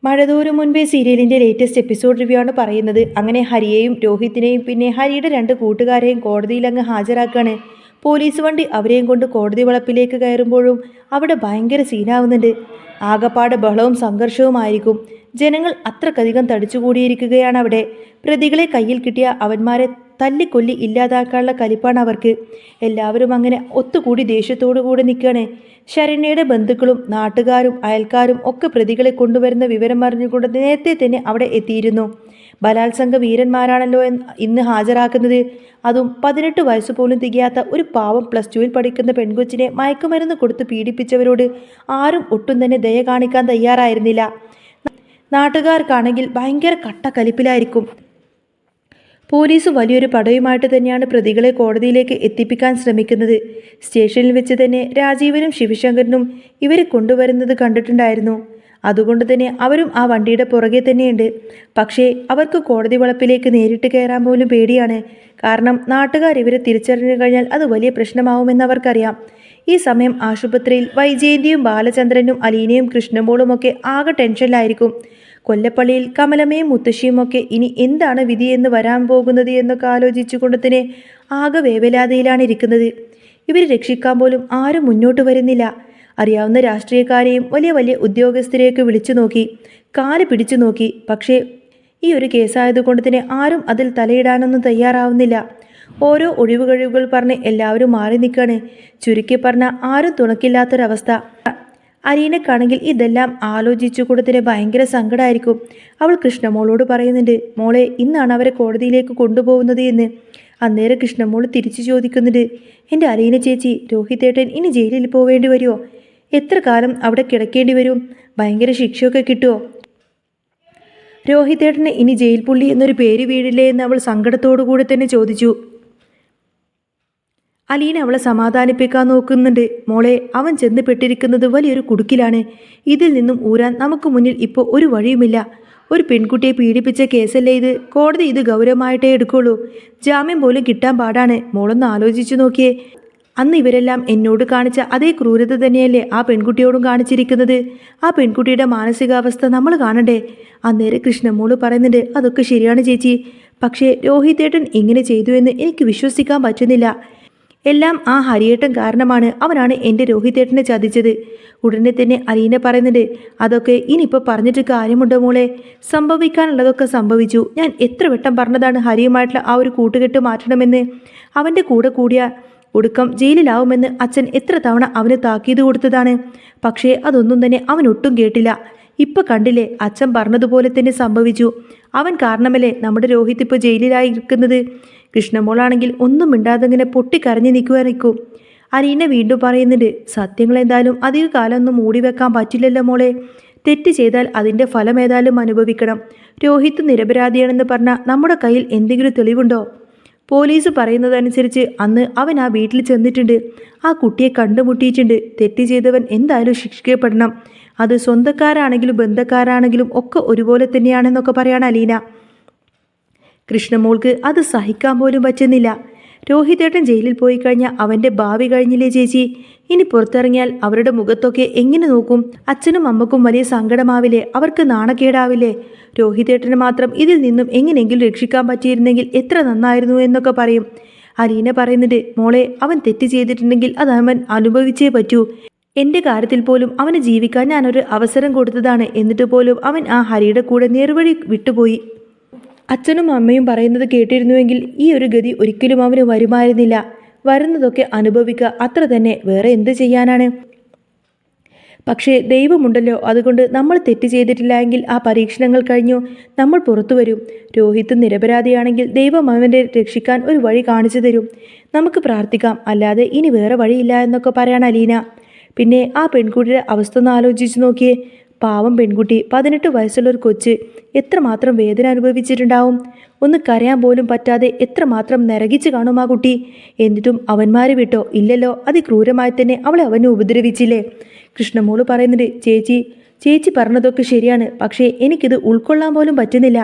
മഴതോറും മുൻപേ സീരിയലിന്റെ latest episode review ആണ് പറയുന്നത്. അങ്ങനെ ഹരിയെയും രോഹിത്തിനെയും പിന്നെ ഹരിയുടെ രണ്ട് കൂട്ടുകാരെയും കോടതിയിൽ അങ്ങ് ഹാജരാക്കാണ്. പോലീസ് വണ്ടി അവരെയും കൊണ്ട് കോടതി വളപ്പിലേക്ക് കയറുമ്പോഴും അവിടെ ഭയങ്കര സീനാവുന്നുണ്ട്. ആകപ്പാട് ബഹളവും സംഘർഷവുമായിരിക്കും. ജനങ്ങൾ അത്രക്കധികം തടിച്ചുകൂടിയിരിക്കുകയാണ് അവിടെ. പ്രതികളെ കയ്യിൽ കിട്ടിയ അവന്മാരെ തല്ലിക്കൊല്ലി ഇല്ലാതാക്കാനുള്ള കലിപ്പാണ് അവർക്ക്. എല്ലാവരും അങ്ങനെ ഒത്തുകൂടി ദേഷ്യത്തോടു കൂടി നിൽക്കുകയാണ്. ശരണ്യയുടെ ബന്ധുക്കളും നാട്ടുകാരും അയൽക്കാരും ഒക്കെ പ്രതികളെ കൊണ്ടുവരുന്ന വിവരം അറിഞ്ഞുകൊണ്ട് നേരത്തെ തന്നെ അവിടെ എത്തിയിരുന്നു. ബലാത്സംഗ വീരന്മാരാണല്ലോ ഇന്ന് ഹാജരാക്കുന്നത്. അതും 18 വയസ്സ് പോലും തികയാത്ത ഒരു പാവം +2 പഠിക്കുന്ന പെൺകൊച്ചിനെ മയക്കുമരുന്ന് കൊടുത്ത് പീഡിപ്പിച്ചവരോട് ആരും ഒട്ടും തന്നെ ദയ കാണിക്കാൻ തയ്യാറായിരുന്നില്ല. നാട്ടുകാർക്കാണെങ്കിൽ ഭയങ്കര കട്ടക്കലിപ്പിലായിരിക്കും. പോലീസ് വലിയൊരു പടയുമായിട്ട് തന്നെയാണ് പ്രതികളെ കോടതിയിലേക്ക് എത്തിപ്പിക്കാൻ ശ്രമിക്കുന്നത്. സ്റ്റേഷനിൽ വെച്ച് തന്നെ രാജീവനും ശിവശങ്കരനും ഇവരെ കൊണ്ടുവരുന്നത് കണ്ടിട്ടുണ്ടായിരുന്നു. അതുകൊണ്ട് തന്നെ അവരും ആ വണ്ടിയുടെ പുറകെ തന്നെയുണ്ട്. പക്ഷേ അവർക്ക് കോടതി വളപ്പിലേക്ക് നേരിട്ട് കയറാൻ പോലും പേടിയാണ്. കാരണം നാട്ടുകാർ ഇവരെ തിരിച്ചറിഞ്ഞു കഴിഞ്ഞാൽ അത് വലിയ പ്രശ്നമാവുമെന്ന് അവർക്കറിയാം. ഈ സമയം ആശുപത്രിയിൽ വൈജയന്തിയും ബാലചന്ദ്രനും അലീനയും കൃഷ്ണമോളുമൊക്കെ ആകെ ടെൻഷനിലായിരിക്കും. കൊല്ലപ്പള്ളിയിൽ കമലമ്മയും മുത്തശ്ശിയുമൊക്കെ ഇനി എന്താണ് വിധിയെന്ന് വരാൻ പോകുന്നത് എന്നൊക്കെ ആലോചിച്ചുകൊണ്ട് തന്നെ ആകെ വേവലാതിയിലാണ് ഇരിക്കുന്നത്. ഇവരെ രക്ഷിക്കാൻ പോലും ആരും മുന്നോട്ട് വരുന്നില്ല. അറിയാവുന്ന രാഷ്ട്രീയക്കാരെയും വലിയ വലിയ ഉദ്യോഗസ്ഥരെയൊക്കെ വിളിച്ചു നോക്കി, കാല് പിടിച്ചു നോക്കി. പക്ഷേ ഈ ഒരു കേസായതുകൊണ്ട് തന്നെ ആരും അതിൽ തലയിടാനൊന്നും തയ്യാറാവുന്നില്ല. ഓരോ ഒഴിവുകഴിവുകൾ പറഞ്ഞ് എല്ലാവരും മാറി നിൽക്കുകയാണ്. ചുരുക്കി പറഞ്ഞ ആരും തുണക്കില്ലാത്തൊരവസ്ഥ. അലീനക്കാണെങ്കിൽ ഇതെല്ലാം ആലോചിച്ചു കൊടുത്തിന് ഭയങ്കര സങ്കടമായിരിക്കും. അവൾ കൃഷ്ണമോളോട് പറയുന്നുണ്ട്, മോളെ ഇന്നാണ് അവരെ കോടതിയിലേക്ക് കൊണ്ടുപോകുന്നത് എന്ന്. അന്നേരം കൃഷ്ണമോൾ തിരിച്ചു ചോദിക്കുന്നുണ്ട്, എൻ്റെ അലീന ചേച്ചി, രോഹിതേട്ടൻ ഇനി ജയിലിൽ പോവേണ്ടി വരുമോ? എത്ര കാലം അവിടെ കിടക്കേണ്ടി വരും? ഭയങ്കര ശിക്ഷയൊക്കെ കിട്ടുമോ? രോഹിതേട്ടന് ഇനി ജയിൽ പുള്ളി എന്നൊരു പേര് വീഴില്ലേ എന്ന് അവൾ സങ്കടത്തോടു കൂടി തന്നെ ചോദിച്ചു. അലീന അവളെ സമാധാനിപ്പിക്കാൻ നോക്കുന്നുണ്ട്. മോളെ, അവൻ ചെന്ന് പെട്ടിരിക്കുന്നത് വലിയൊരു കുടുക്കിലാണ്. ഇതിൽ നിന്നും ഊരാൻ നമുക്ക് മുന്നിൽ ഇപ്പോൾ ഒരു വഴിയുമില്ല. ഒരു പെൺകുട്ടിയെ പീഡിപ്പിച്ച കേസല്ലേ ഇത്. കോടതി ഇത് ഗൗരവമായിട്ടേ എടുക്കുള്ളൂ. ജാമ്യം പോലും കിട്ടാൻ പാടാണ്. മോളൊന്ന് ആലോചിച്ചു നോക്കിയേ. അന്ന് ഇവരെല്ലാം എന്നോട് കാണിച്ച അതേ ക്രൂരത തന്നെയല്ലേ ആ പെൺകുട്ടിയോടും കാണിച്ചിരിക്കുന്നത്. ആ പെൺകുട്ടിയുടെ മാനസികാവസ്ഥ നമ്മൾ കാണണ്ടേ? അന്നേരം കൃഷ്ണമോള് പറയുന്നുണ്ട്, അതൊക്കെ ശരിയാണ് ചേച്ചി. പക്ഷേ രോഹിതേട്ടൻ ഇങ്ങനെ ചെയ്തു എന്ന് എനിക്ക് വിശ്വസിക്കാൻ പറ്റുന്നില്ല. എല്ലാം ആ ഹരിയേട്ടൻ കാരണമാണ്. അവനാണ് എൻ്റെ രോഹിതേട്ടനെ ചതിച്ചത്. ഉടനെ തന്നെ അലീന പറയുന്നുണ്ട്, അതൊക്കെ ഇനിയിപ്പോൾ പറഞ്ഞിട്ട് കാര്യമുണ്ടോ മോളെ? സംഭവിക്കാനുള്ളതൊക്കെ സംഭവിച്ചു. ഞാൻ എത്ര വട്ടം പറഞ്ഞതാണ് ഹരിയുമായിട്ടുള്ള ആ ഒരു കൂട്ടുകെട്ട് മാറ്റണമെന്ന്. അവൻ്റെ കൂടെ കൂടിയ ഒടുക്കം ജയിലിലാവുമെന്ന് അച്ഛൻ എത്ര തവണ അവന് താക്കീത് കൊടുത്തതാണ്. പക്ഷേ അതൊന്നും തന്നെ അവൻ ഒട്ടും കേട്ടില്ല. ഇപ്പം കണ്ടില്ലേ, അച്ഛൻ പറഞ്ഞതുപോലെ തന്നെ സംഭവിച്ചു. അവൻ കാരണമല്ലേ നമ്മുടെ രോഹിത് ഇപ്പോൾ ജയിലിലായിരിക്കുന്നത്. കൃഷ്ണമോളാണെങ്കിൽ ഒന്നും മിണ്ടാതിങ്ങനെ പൊട്ടിക്കരഞ്ഞു നിൽക്കും. അലീന വീണ്ടും പറയുന്നുണ്ട്, സത്യങ്ങൾ എന്തായാലും അധിക കാലമൊന്നും മൂടി വെക്കാൻ പറ്റില്ലല്ലോ മോളെ. തെറ്റ് ചെയ്താൽ അതിൻ്റെ ഫലം ഏതായാലും അനുഭവിക്കണം. രോഹിത് നിരപരാധിയാണെന്ന് പറഞ്ഞാൽ നമ്മുടെ കയ്യിൽ എന്തെങ്കിലും തെളിവുണ്ടോ? പോലീസ് പറയുന്നതനുസരിച്ച് അന്ന് അവൻ ആ വീട്ടിൽ ചെന്നിട്ടുണ്ട്. ആ കുട്ടിയെ കണ്ടുമുട്ടിയിട്ടുണ്ട്. തെറ്റ് ചെയ്തവൻ എന്തായാലും ശിക്ഷിക്കപ്പെടണം. അത് സ്വന്തക്കാരാണെങ്കിലും ബന്ധക്കാരാണെങ്കിലും ഒക്കെ ഒരുപോലെ തന്നെയാണെന്നൊക്കെ പറയാണ് അലീന. കൃഷ്ണമോൾക്ക് അത് സഹിക്കാൻ പോലും പറ്റുന്നില്ല. രോഹിതേട്ടൻ ജയിലിൽ പോയി കഴിഞ്ഞാൽ അവൻ്റെ ഭാവി കഴിഞ്ഞില്ലേ ചേച്ചി? ഇനി പുറത്തിറങ്ങിയാൽ അവരുടെ മുഖത്തൊക്കെ എങ്ങനെ നോക്കും? അച്ഛനും അമ്മക്കും വലിയ സങ്കടമാവില്ലേ? അവർക്ക് നാണക്കേടാവില്ലേ? രോഹിതേട്ടന് മാത്രം ഇതിൽ നിന്നും എങ്ങനെയെങ്കിലും രക്ഷിക്കാൻ പറ്റിയിരുന്നെങ്കിൽ എത്ര നന്നായിരുന്നു എന്നൊക്കെ പറയും. അലീന പറയുന്നുണ്ട്, മോളെ, അവൻ തെറ്റ് ചെയ്തിട്ടുണ്ടെങ്കിൽ അത് അവൻ അനുഭവിച്ചേ പറ്റൂ. എൻ്റെ കാര്യത്തിൽ പോലും അവന് ജീവിക്കാൻ ഞാനൊരു അവസരം കൊടുത്തതാണ്. എന്നിട്ട് പോലും അവൻ ആ ഹരിയുടെ കൂടെ നേർവഴി വിട്ടുപോയി. അച്ഛനും അമ്മയും പറയുന്നത് കേട്ടിരുന്നുവെങ്കിൽ ഈ ഒരു ഗതി ഒരിക്കലും അവന് വരുമായിരുന്നില്ല. വരുന്നതൊക്കെ അനുഭവിക്കുക, അത്ര തന്നെ. വേറെ എന്ത് ചെയ്യാനാണ്? പക്ഷേ ദൈവമുണ്ടല്ലോ. അതുകൊണ്ട് നമ്മൾ തെറ്റ് ചെയ്തിട്ടില്ല എങ്കിൽ ആ പരീക്ഷണങ്ങൾ കഴിഞ്ഞു നമ്മൾ പുറത്തു വരും. രോഹിത് നിരപരാധിയാണെങ്കിൽ ദൈവം അവനെ രക്ഷിക്കാൻ ഒരു വഴി കാണിച്ചു തരും. നമുക്ക് പ്രാർത്ഥിക്കാം, അല്ലാതെ ഇനി വേറെ വഴിയില്ല എന്നൊക്കെ പറയാണ് അലീന. പിന്നെ ആ പെൺകുട്ടിയുടെ അവസ്ഥ ഒന്ന് ആലോചിച്ച് നോക്കിയേ. പാവം പെൺകുട്ടി, 18 വയസ്സുള്ളൊരു കൊച്ച്, എത്രമാത്രം വേദന അനുഭവിച്ചിട്ടുണ്ടാവും. ഒന്ന് കരയാൻ പോലും പറ്റാതെ എത്രമാത്രം നരകിച്ച് കാണും ആ കുട്ടി. എന്നിട്ടും അവന്മാർ വിട്ടോ? ഇല്ലല്ലോ. അതിക്രൂരമായി തന്നെ അവനെ ഉപദ്രവിച്ചില്ലേ? കൃഷ്ണമോള് പറയുന്നുണ്ട്, ചേച്ചി പറഞ്ഞതൊക്കെ ശരിയാണ്. പക്ഷേ എനിക്കിത് ഉൾക്കൊള്ളാൻ പോലും പറ്റുന്നില്ല.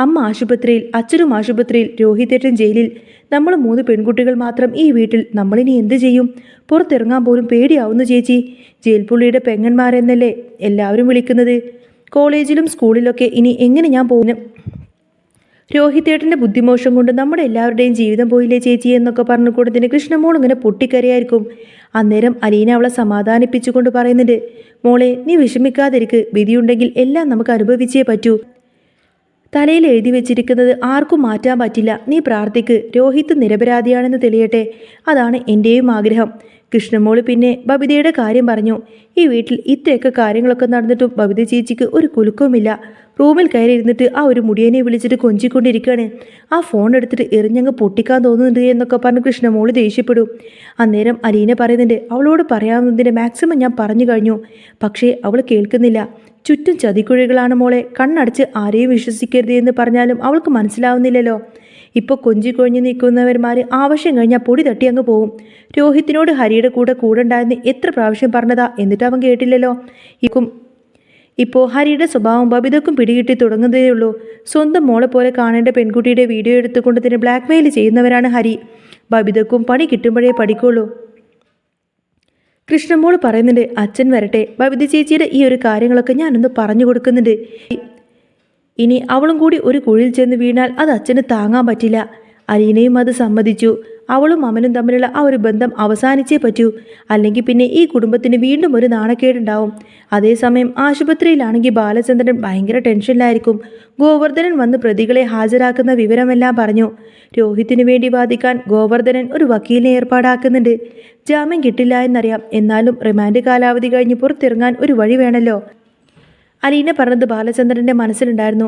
അമ്മ ആശുപത്രിയിൽ, അച്ഛനും ആശുപത്രിയിൽ, രോഹിതേട്ടൻ ജയിലിൽ, നമ്മൾ 3 പെൺകുട്ടികൾ മാത്രം ഈ വീട്ടിൽ. നമ്മളിനി എന്ത് ചെയ്യും? പുറത്തിറങ്ങാൻ പോലും പേടിയാവുന്നു ചേച്ചി. ജയിൽ പുള്ളിയുടെ പെങ്ങന്മാരെന്നല്ലേ എല്ലാവരും വിളിക്കുന്നത്. കോളേജിലും സ്കൂളിലൊക്കെ ഇനി എങ്ങനെ ഞാൻ പോകുന്നു? രോഹിതേട്ടൻ്റെ ബുദ്ധിമോശം കൊണ്ട് നമ്മുടെ എല്ലാവരുടെയും ജീവിതം പോയില്ലേ ചേച്ചി എന്നൊക്കെ പറഞ്ഞുകൊണ്ടതിന് കൃഷ്ണമോൾ ഇങ്ങനെ പൊട്ടിക്കരയായിരിക്കും. അന്നേരം അലീന അവളെ സമാധാനിപ്പിച്ചുകൊണ്ട് പറയുന്നുണ്ട്, മോളെ നീ വിഷമിക്കാതിരിക്ക്, വിധിയുണ്ടെങ്കിൽ എല്ലാം നമുക്ക് അനുഭവിച്ചേ പറ്റൂ. തലയിൽ എഴുതി വെച്ചിരിക്കുന്നത് ആർക്കും മാറ്റാൻ പറ്റില്ല. നീ പ്രാർത്ഥിക്ക്, രോഹിത് നിരപരാധിയാണെന്ന് തെളിയട്ടെ. അതാണ് എൻ്റെയും ആഗ്രഹം. കൃഷ്ണമോള് പിന്നെ ബബിതയുടെ കാര്യം പറഞ്ഞു. ഈ വീട്ടിൽ ഇത്രയൊക്കെ കാര്യങ്ങളൊക്കെ നടന്നിട്ടും ബബിത ചേച്ചിക്ക് ഒരു കുലുക്കവുമില്ല. റൂമിൽ കയറി ഇരുന്നിട്ട് ആ ഒരു മുടിയനെ വിളിച്ചിട്ട് കൊഞ്ചിക്കൊണ്ടിരിക്കുകയാണ്. ആ ഫോൺ എടുത്തിട്ട് എറിഞ്ഞങ്ങ് പൊട്ടിക്കാൻ തോന്നുന്നുണ്ട് എന്നൊക്കെ പറഞ്ഞ് കൃഷ്ണമോള് ദേഷ്യപ്പെടും. അന്നേരം അലീന പറയുന്നുണ്ട്, അവളോട് പറയാവുന്നതിൻ്റെ മാക്സിമം ഞാൻ പറഞ്ഞു കഴിഞ്ഞു, പക്ഷേ അവൾ കേൾക്കുന്നില്ല. ചുറ്റും ചതിക്കുഴികളാണ് മോളെ, കണ്ണടച്ച് ആരെയും വിശ്വസിക്കരുത് എന്ന് പറഞ്ഞാലും അവൾക്ക് മനസ്സിലാവുന്നില്ലല്ലോ. ഇപ്പോൾ കൊഞ്ചിക്കൊഴിഞ്ഞ് നിൽക്കുന്നവന്മാർ ആവശ്യം കഴിഞ്ഞാൽ പൊടി തട്ടി അങ്ങ് പോവും. രോഹിത്തിനോട് ഹരിയുടെ കൂടെ ഉണ്ടായെന്ന് എത്ര പ്രാവശ്യം പറഞ്ഞതാ, എന്നിട്ട് അവൻ കേട്ടില്ലല്ലോ. ഇപ്പോൾ ഹരിയുടെ സ്വഭാവം ബബിതക്കും പിടികിട്ടി തുടങ്ങുന്നതേ ഉള്ളൂ. സ്വന്തം മോളെ പോലെ കാണേണ്ട പെൺകുട്ടിയുടെ വീഡിയോ എടുത്തുകൊണ്ട് തന്നെ ബ്ലാക്ക്മെയിൽ ചെയ്യുന്നവരാണ് ഹരി. ബബിതക്കും പണി കിട്ടുമ്പോഴേ പഠിക്കുള്ളൂ. കൃഷ്ണമോൾ പറയുന്നുണ്ട്, അച്ഛൻ വരട്ടെ, ബബിത ചേച്ചിയുടെ ഈ ഒരു കാര്യങ്ങളൊക്കെ ഞാനൊന്ന് പറഞ്ഞു കൊടുക്കുന്നുണ്ട്. ഇനി അവളും കൂടി ഒരു കുഴിയിൽ ചെന്ന് വീണാൽ അത് അച്ഛന് താങ്ങാൻ പറ്റില്ല. അലീനയും അത് സമ്മതിച്ചു. അവളും അമനും തമ്മിലുള്ള ആ ഒരു ബന്ധം അവസാനിച്ചേ പറ്റൂ, അല്ലെങ്കിൽ പിന്നെ ഈ കുടുംബത്തിന് വീണ്ടും ഒരു നാണക്കേടുണ്ടാവും. അതേസമയം ആശുപത്രിയിലാണെങ്കിൽ ബാലചന്ദ്രൻ ഭയങ്കര ടെൻഷനിലായിരിക്കും. ഗോവർദ്ധനൻ വന്ന് പ്രതികളെ ഹാജരാക്കുന്ന വിവരമെല്ലാം പറഞ്ഞു. രോഹിത്തിന് വേണ്ടി വാദിക്കാൻ ഗോവർദ്ധനൻ ഒരു വക്കീലിനെ ഏർപ്പാടാക്കുന്നുണ്ട്. ജാമ്യം കിട്ടില്ല എന്നറിയാം, എന്നാലും റിമാൻഡ് കാലാവധി കഴിഞ്ഞ് പുറത്തിറങ്ങാൻ ഒരു വഴി വേണമല്ലോ. അലീന പറഞ്ഞത് ബാലചന്ദ്രൻ്റെ മനസ്സിലുണ്ടായിരുന്നു.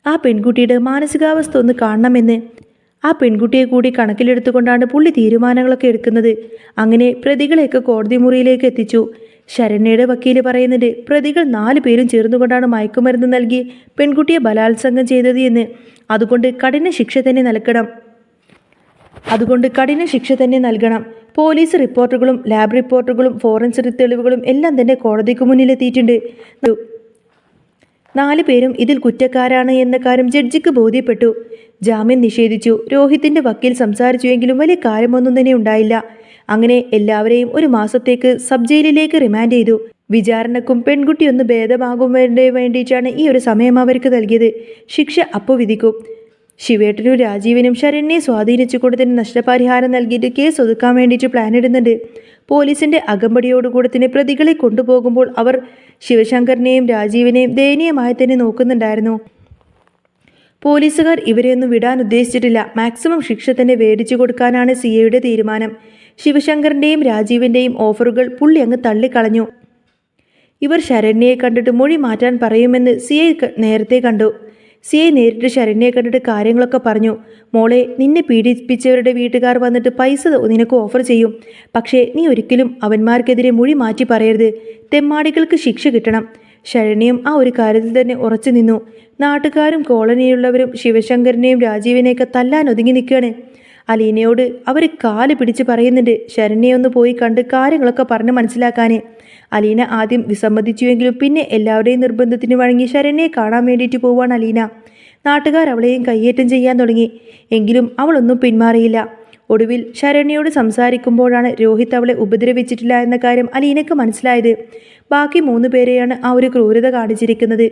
ആ പെൺകുട്ടിയുടെ മാനസികാവസ്ഥ ഒന്ന് കാണണമെന്ന്. ആ പെൺകുട്ടിയെ കൂടി കണക്കിലെടുത്തുകൊണ്ടാണ് പുള്ളി തീരുമാനങ്ങളൊക്കെ എടുക്കുന്നത്. അങ്ങനെ പ്രതികളെയൊക്കെ കോടതി മുറിയിലേക്ക് എത്തിച്ചു. ശരണ്യയുടെ വക്കീല് പറയുന്നുണ്ട്, പ്രതികൾ 4 പേരും ചേർന്നുകൊണ്ടാണ് മയക്കുമരുന്ന് നൽകി പെൺകുട്ടിയെ ബലാത്സംഗം ചെയ്തത് എന്ന്. അതുകൊണ്ട് കഠിന ശിക്ഷ തന്നെ നൽകണം. പോലീസ് റിപ്പോർട്ടുകളും ലാബ് റിപ്പോർട്ടുകളും ഫോറൻസിക് തെളിവുകളും എല്ലാം തന്നെ കോടതിക്ക് മുന്നിലെത്തിയിട്ടുണ്ട്. 4 പേരും ഇതിൽ കുറ്റക്കാരാണ് എന്ന കാര്യം ജഡ്ജിക്ക് ബോധ്യപ്പെട്ടു. ജാമ്യം നിഷേധിച്ചു. രോഹിത്തിൻ്റെ വക്കീൽ സംസാരിച്ചുവെങ്കിലും വലിയ കാര്യമൊന്നും തന്നെ ഉണ്ടായില്ല. അങ്ങനെ എല്ലാവരെയും 1 മാസത്തേക്ക് സബ് ജയിലിലേക്ക് റിമാൻഡ് ചെയ്തു. വിചാരണക്കും പെൺകുട്ടിയൊന്ന് ഭേദമാകും വേണ്ടിയിട്ടാണ് ഈ ഒരു സമയം അവർക്ക് നൽകിയത്. ശിക്ഷ അപ്പോൾ വിധിക്കും. ശിവേട്ടനും രാജീവിനും ശരണ്യെ സ്വാധീനിച്ചുകൊണ്ട് തന്നെ നഷ്ടപരിഹാരം നൽകിയിട്ട് കേസ് ഒതുക്കാൻ വേണ്ടിയിട്ട് പ്ലാൻ ഇടുന്നുണ്ട്. പോലീസിൻ്റെ അകമ്പടിയോടുകൂടെ തന്നെ പ്രതികളെ കൊണ്ടുപോകുമ്പോൾ അവർ ശിവശങ്കറിനെയും രാജീവിനെയും ദയനീയമായി തന്നെ നോക്കുന്നുണ്ടായിരുന്നു. പോലീസുകാർ ഇവരെയൊന്നും വിടാൻ ഉദ്ദേശിച്ചിട്ടില്ല. മാക്സിമം ശിക്ഷ തന്നെ മേടിച്ചു കൊടുക്കാനാണ് സിഐയുടെ തീരുമാനം. ശിവശങ്കറിൻ്റെയും രാജീവിൻ്റെയും ഓഫറുകൾ പുള്ളി അങ്ങ് തള്ളിക്കളഞ്ഞു. ഇവർ ശരണ്യയെ കണ്ടിട്ട് മൊഴി മാറ്റാൻ പറയുമെന്ന് സിഐ നേരത്തെ കണ്ടു. സിഐ നേരിട്ട് ശരണ്യയെ കണ്ടിട്ട് കാര്യങ്ങളൊക്കെ പറഞ്ഞു. മോളെ, നിന്നെ പീഡിപ്പിച്ചവരുടെ വീട്ടുകാർ വന്നിട്ട് പൈസ നിനക്ക് ഓഫർ ചെയ്യും. പക്ഷേ നീ ഒരിക്കലും അവന്മാർക്കെതിരെ മൊഴി മാറ്റി പറയരുത്. തെമ്മാടികൾക്ക് ശിക്ഷ കിട്ടണം. ശരണ്യം ആ ഒരു കാര്യത്തിൽ തന്നെ ഉറച്ചു നിന്നു. നാട്ടുകാരും കോളനിയിലുള്ളവരും ശിവശങ്കരനെയും രാജീവിനെയൊക്കെ തല്ലാൻ ഒതുങ്ങി നിൽക്കുകയാണ്. അലീനയോട് അവർ കാല് പിടിച്ച് പറയുന്നുണ്ട് ശരണ്യെ ഒന്ന് പോയി കണ്ട് കാര്യങ്ങളൊക്കെ പറഞ്ഞ് മനസ്സിലാക്കാൻ. അലീന ആദ്യം വിസമ്മതിച്ചുവെങ്കിലും പിന്നെ എല്ലാവരുടെയും നിർബന്ധത്തിന് വഴങ്ങി ശരണ്യെ കാണാൻ വേണ്ടിയിട്ട് പോവാണ് അലീന. നാട്ടുകാർ അവളെയും കയ്യേറ്റം ചെയ്യാൻ തുടങ്ങി. എങ്കിലും അവളൊന്നും പിന്മാറിയില്ല. ഒടുവിൽ ശരണ്യയോട് സംസാരിക്കുമ്പോഴാണ് രോഹിത് അവളെ ഉപദ്രവിച്ചിട്ടില്ല എന്ന കാര്യം അലീനയ്ക്ക് മനസ്സിലായത്. ബാക്കി 3 പേരെയാണ് ആ ഒരു ക്രൂരത കാണിച്ചിരിക്കുന്നത്.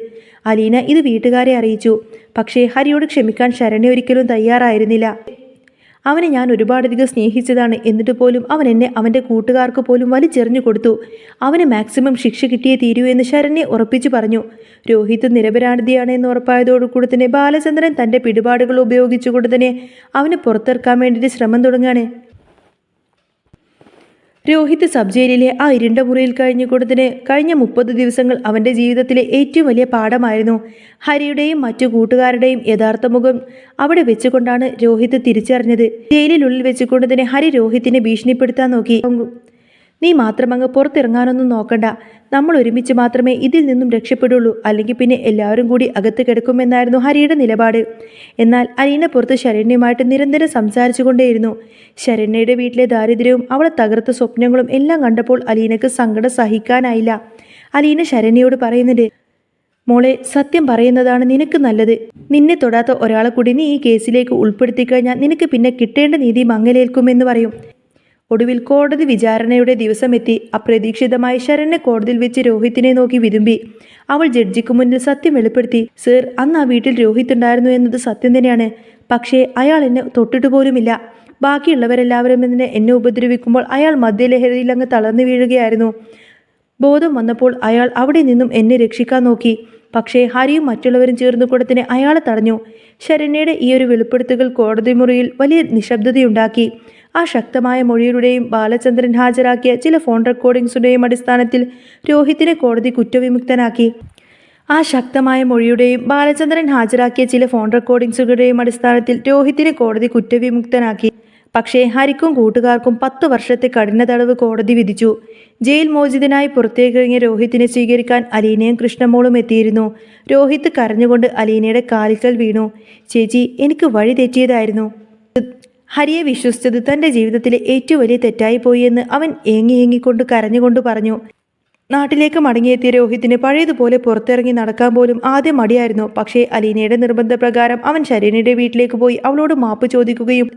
അലീന ഇത് വീട്ടുകാരെ അറിയിച്ചു. പക്ഷേ ഹരിയോട് ക്ഷമിക്കാൻ ശരണ്യ ഒരിക്കലും തയ്യാറായിരുന്നില്ല. അവനെ ഞാൻ ഒരുപാടധികം സ്നേഹിച്ചതാണ്, എന്നിട്ട് പോലും അവൻ എന്നെ അവൻ്റെ കൂട്ടുകാർക്ക് പോലും വലിച്ചെറിഞ്ഞു കൊടുത്തു. അവന് മാക്സിമം ശിക്ഷ കിട്ടിയേ തീരൂ എന്ന് ശരണ്യെ ഉറപ്പിച്ചു പറഞ്ഞു. രോഹിത് നിരപരാധിയാണ് എന്ന് ഉറപ്പായതോടുകൂടി തന്നെ ബാലചന്ദ്രൻ തൻ്റെ പിടിപാടുകൾ ഉപയോഗിച്ചുകൊണ്ട് തന്നെ അവനെ പുറത്തിറക്കാൻ വേണ്ടിയിട്ട് ശ്രമം തുടങ്ങുകയാണ്. രോഹിത് സബ് ജയിലിലെ ആ ഇരുണ്ട മുറിയിൽ കഴിഞ്ഞുകൊണ്ടതിന് കഴിഞ്ഞ 30 ദിവസങ്ങൾ അവൻ്റെ ജീവിതത്തിലെ ഏറ്റവും വലിയ പാഠമായിരുന്നു. ഹരിയുടെയും മറ്റു കൂട്ടുകാരുടെയും യഥാർത്ഥ മുഖം അവിടെ വെച്ചുകൊണ്ടാണ് രോഹിത് തിരിച്ചറിഞ്ഞത്. ജയിലിനുള്ളിൽ വെച്ചുകൊണ്ട് തന്നെ ഹരി രോഹിത്തിനെ ഭീഷണിപ്പെടുത്താൻ നോക്കി. നീ മാത്രം അങ്ങ് പുറത്തിറങ്ങാനൊന്നും നോക്കണ്ട, നമ്മൾ ഒരുമിച്ച് മാത്രമേ ഇതിൽ നിന്നും രക്ഷപ്പെടുള്ളൂ, അല്ലെങ്കിൽ പിന്നെ എല്ലാവരും കൂടി അകത്ത് കിടക്കുമെന്നായിരുന്നു ഹരിയുടെ നിലപാട്. എന്നാൽ അലീന പുറത്ത് ശരണ്യമായിട്ട് നിരന്തരം സംസാരിച്ചു കൊണ്ടേയിരുന്നു. ശരണ്യയുടെ വീട്ടിലെ ദാരിദ്ര്യവും അവളെ തകർത്ത സ്വപ്നങ്ങളും എല്ലാം കണ്ടപ്പോൾ അലീനക്ക് സങ്കടം സഹിക്കാനായില്ല. അലീന ശരണ്യയോട് പറയുന്നുണ്ട്, മോളെ, സത്യം പറയുന്നതാണ് നിനക്ക് നല്ലത്. നിന്നെ തൊടാത്ത ഒരാളെ കൂടി നീ ഈ കേസിലേക്ക് ഉൾപ്പെടുത്തി കഴിഞ്ഞാൽ നിനക്ക് പിന്നെ കിട്ടേണ്ട നീതി മങ്ങലേൽക്കുമെന്ന് പറയും. ഒടുവിൽ കോടതി വിചാരണയുടെ ദിവസമെത്തി. അപ്രതീക്ഷിതമായി ശരണ്യ കോടതിയിൽ വെച്ച് രോഹിത്തിനെ നോക്കി വിതുമ്പി. അവൾ ജഡ്ജിക്ക് മുന്നിൽ സത്യം വെളിപ്പെടുത്തി. സർ, അന്ന് ആ വീട്ടിൽ രോഹിത് ഉണ്ടായിരുന്നു എന്നത് സത്യം തന്നെയാണ്. പക്ഷേ അയാൾ എന്നെ തൊട്ടിട്ട് പോലുമില്ല. ബാക്കിയുള്ളവരെല്ലാവരും എന്നെ ഉപദ്രവിക്കുമ്പോൾ അയാൾ മദ്യലഹരിയിൽ അങ്ങ് തളർന്നു വീഴുകയായിരുന്നു. ബോധം വന്നപ്പോൾ അയാൾ അവിടെ നിന്നും എന്നെ രക്ഷിക്കാൻ നോക്കി. പക്ഷേ ഹരിയും മറ്റുള്ളവരും ചേർന്ന് കൂടത്തിന് അയാളെ തടഞ്ഞു. ശരണ്യയുടെ ഈ ഒരു വെളിപ്പെടുത്തുകൾ കോടതി മുറിയിൽ വലിയ നിശബ്ദതയുണ്ടാക്കി. ആ ശക്തമായ മൊഴിയുടെയും ബാലചന്ദ്രൻ ഹാജരാക്കിയ ചില ഫോൺ റെക്കോർഡിംഗ്സിൻ്റെയും അടിസ്ഥാനത്തിൽ രോഹിത്തിനെ കോടതി കുറ്റവിമുക്തനാക്കി. ആ ശക്തമായ മൊഴിയുടെയും ബാലചന്ദ്രൻ ഹാജരാക്കിയ ചില ഫോൺ റെക്കോർഡിംഗ്സുകളുടെയും അടിസ്ഥാനത്തിൽ രോഹിത്തിനെ കോടതി കുറ്റവിമുക്തനാക്കി. പക്ഷേ ഹരിക്കും കൂട്ടുകാർക്കും 10 വർഷത്തെ കഠിന തടവ് കോടതി വിധിച്ചു. ജയിൽ മോചിതനായി പുറത്തേക്കിറങ്ങിയ രോഹിത്തിനെ സ്വീകരിക്കാൻ അലീനയും കൃഷ്ണമോളും എത്തിയിരുന്നു. രോഹിത്ത് കരഞ്ഞുകൊണ്ട് അലീനയുടെ കാലിക്കൽ വീണു. ചേച്ചി, എനിക്ക് വഴി തെറ്റിയതായിരുന്നു. ഹരിയെ വിശ്വസിച്ചത് തൻ്റെ ജീവിതത്തിലെ ഏറ്റവും വലിയ തെറ്റായി പോയി എന്ന് അവൻ ഏങ്ങിക്കൊണ്ട് കരഞ്ഞുകൊണ്ട് പറഞ്ഞു. നാട്ടിലേക്ക് മടങ്ങിയെത്തിയ രോഹിത്തിന് പഴയതുപോലെ പുറത്തിറങ്ങി നടക്കാൻ പോലും ആദ്യം മടിയായിരുന്നു. പക്ഷേ അലീനയുടെ നിർബന്ധപ്രകാരം അവൻ ശരണ്യയുടെ വീട്ടിലേക്ക് പോയി അവളോട് മാപ്പ് ചോദിക്കുകയും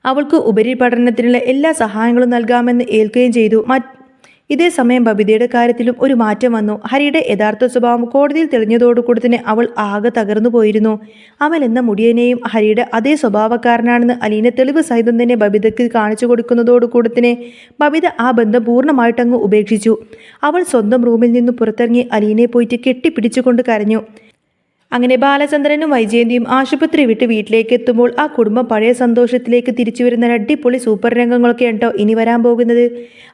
അവൾക്ക് ഉപരിപഠനത്തിനുള്ള എല്ലാ സഹായങ്ങളും നൽകാമെന്ന് ഏൽക്കുകയും ചെയ്തു. ഇതേസമയം ബബിതയുടെ കാര്യത്തിലും ഒരു മാറ്റം വന്നു. ഹരിയുടെ യഥാർത്ഥ സ്വഭാവം കോടതിയിൽ തെളിഞ്ഞതോടുകൂടി തന്നെ അവൾ ആകെ തകർന്നു പോയിരുന്നു. അമൽ എന്ന മുടിയനെയും ഹരിയുടെ അതേ സ്വഭാവക്കാരനാണെന്ന് അലീന തെളിവ് സഹിതം തന്നെ ബബിതയ്ക്ക് കാണിച്ചു കൊടുക്കുന്നതോടുകൂടി തന്നെ ബബിത ആ ബന്ധം പൂർണ്ണമായിട്ടങ്ങ് ഉപേക്ഷിച്ചു. അവൾ സ്വന്തം റൂമിൽ നിന്നും പുറത്തിറങ്ങി അലീനയെ പോയിട്ട് കെട്ടിപ്പിടിച്ചുകൊണ്ട് കരഞ്ഞു. അങ്ങനെ ബാലചന്ദ്രനും വൈജയന്തിയും ആശുപത്രി വിട്ട് വീട്ടിലേക്ക് എത്തുമ്പോൾ ആ കുടുംബം പഴയ സന്തോഷത്തിലേക്ക് തിരിച്ചു വരുന്ന അടിപൊളി സൂപ്പർ രംഗങ്ങളൊക്കെ ഉണ്ടോ ഇനി വരാൻ പോകുന്നത്.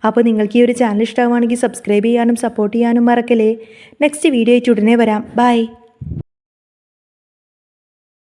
അപ്പോൾ നിങ്ങൾക്ക് ഈ ഒരു ചാനൽ ഇഷ്ടമാണെങ്കിൽ സബ്സ്ക്രൈബ് ചെയ്യാനും സപ്പോർട്ട് ചെയ്യാനും മറക്കല്ലേ. നെക്സ്റ്റ് വീഡിയോ ആയിട്ട് ഉടനെ വരാം. ബൈ.